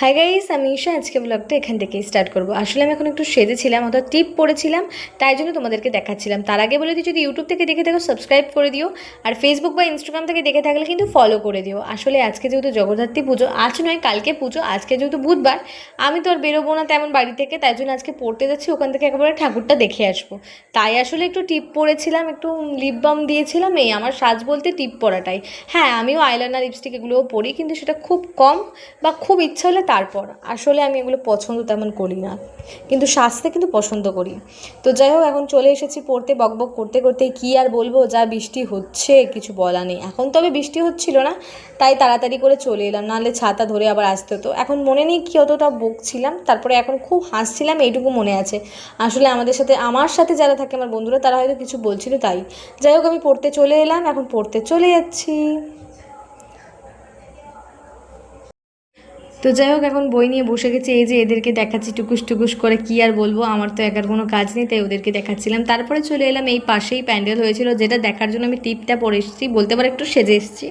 Hi guys, আমি ঈশা। আজকে ব্লগটা এখান থেকেই স্টার্ট করবো। আসলে আমি এখন একটু সেজেছিলাম, অর্থাৎ টিপ পড়েছিলাম, তাই জন্য তোমাদেরকে দেখাচ্ছিলাম। তার আগে বলে দিই, যদি ইউটিউব থেকে দেখে থাকো সাবস্ক্রাইব করে দিও, আর ফেসবুক বা ইনস্টাগ্রাম থেকে দেখে থাকলে কিন্তু ফলো করে দিও। আসলে আজকে যেহেতু জগদ্ধাত্রী পুজো, আজ নয় কালকে পুজো, আজকে যেহেতু বুধবার, আমি তো আর বেরোবো না তেমন বাড়ি থেকে, তাই জন্য আজকে পড়তে যাচ্ছি, ওখান থেকে একেবারে ঠাকুরটা দেখে আসবো। তাই আসলে একটু টিপ পরেছিলাম, একটু লিপ বাম দিয়েছিলাম, এই আমার সাজ বলতে টিপ পরাটাই। হ্যাঁ, আমিও আইলাইনার লিপস্টিক এগুলোও পরি, কিন্তু সেটা খুব কম, বা খুব ইচ্ছা হলে তারপর। আসলে আমি এগুলো পছন্দ তেমন করি না, কিন্তু সাজতে কিন্তু পছন্দ করি। তো যাই হোক, এখন চলে এসেছি পড়তে। বকবক করতে করতে কী আর বলবো, যা বৃষ্টি হচ্ছে কিছু বলা নেই। এখন তবে বৃষ্টি হচ্ছিল না, তাই তাড়াতাড়ি করে চলে এলাম, নাহলে ছাতা ধরে আবার আসতে হতো। এখন মনে নেই কী অতটা বকছিলাম, তারপরে এখন খুব হাসছিলাম, এইটুকু মনে আছে। আসলে আমার সাথে যারা থাকে, আমার বন্ধুরা, তারা হয়তো কিছু বলছিল, তাই। যাই হোক, আমি পড়তে চলে এলাম, এখন পড়তে চলে যাচ্ছি। তো যাই হোক, এখন বই নিয়ে বসে গেছি, এই যে এদেরকে দেখাচ্ছি টুকুস টুকুস করে। কী আর বলবো, আমার তো একার কোনো কাজ নেই, তাই ওদেরকে দেখাচ্ছিলাম। তারপরে চলে এলাম, এই পাশেই প্যান্ডেল হয়েছিল, যেটা দেখার জন্য আমি টিপটা পরে এসেছি, বলতে পারো একটু সেজে এসেছি।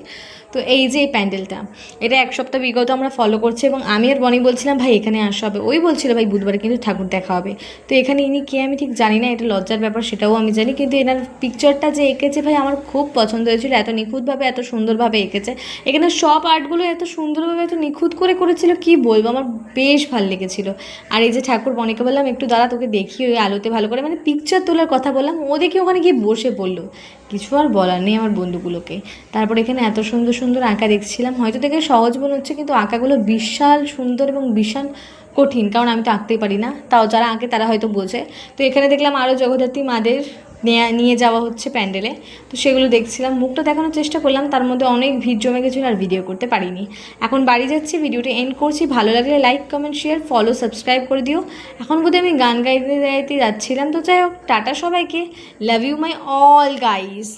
তো এই যে এই প্যান্ডেলটা, এটা এক সপ্তাহ বিগত আমরা ফলো করছি, এবং আমি আর বনি বলছিলাম ভাই এখানে আসা হবে, ওই বলছিল ভাই বুধবারে কিন্তু ঠাকুর দেখা হবে। তো এখানে ইনি কে আমি ঠিক জানি না, এটা লজ্জার ব্যাপার, সেটাও আমি জানি, কিন্তু এনার পিকচারটা যে এঁকেছে ভাই আমার খুব পছন্দ হয়েছিল। এত নিখুঁতভাবে, এত সুন্দরভাবে এঁকেছে। এখানে সব আর্টগুলো এত সুন্দরভাবে, এত নিখুঁত করে করেছিল, কি বলবো, আমার বেশ ভালো লেগেছিল। আর এই যে ঠাকুর, বনিকে বললাম একটু দাঁড়া, তোকে দেখি ওই আলোতে ভালো করে, মানে পিকচার তোলার কথা বললাম, ও দেখি ওখানে গিয়ে বসে পড়লো। কিছু আর বলার নেই আমার বন্ধুগুলোকে। তারপর এখানে এত সুন্দর সুন্দর আঁকা দেখছিলাম, হয়তো দেখে সহজ মনে হচ্ছে, কিন্তু আঁকাগুলো বিশাল সুন্দর এবং বিশাল কঠিন, কারণ আমি তো আঁকতেই পারি না, তাও যারা আঁকে তারা হয়তো বোঝে। তো এখানে দেখলাম আরও জগদ্ধাত্রী মাদের নিয়ে যাওয়া হচ্ছে প্যান্ডেলে, তো সেগুলো দেখছিলাম, মুখটা দেখানোর চেষ্টা করলাম, তার মধ্যে অনেক ভিড় জমে গেছিলো আর ভিডিও করতে পারিনি। এখন বাড়ি যাচ্ছি, ভিডিওটি এন্ড করছি। ভালো লাগলে like, comment, share, follow, subscribe করে দিও। এখন বোধহয় আমি গান গাইতে গাইতে যাচ্ছিলাম। তো যাই হোক, টাটা সবাইকে, love you my all guys.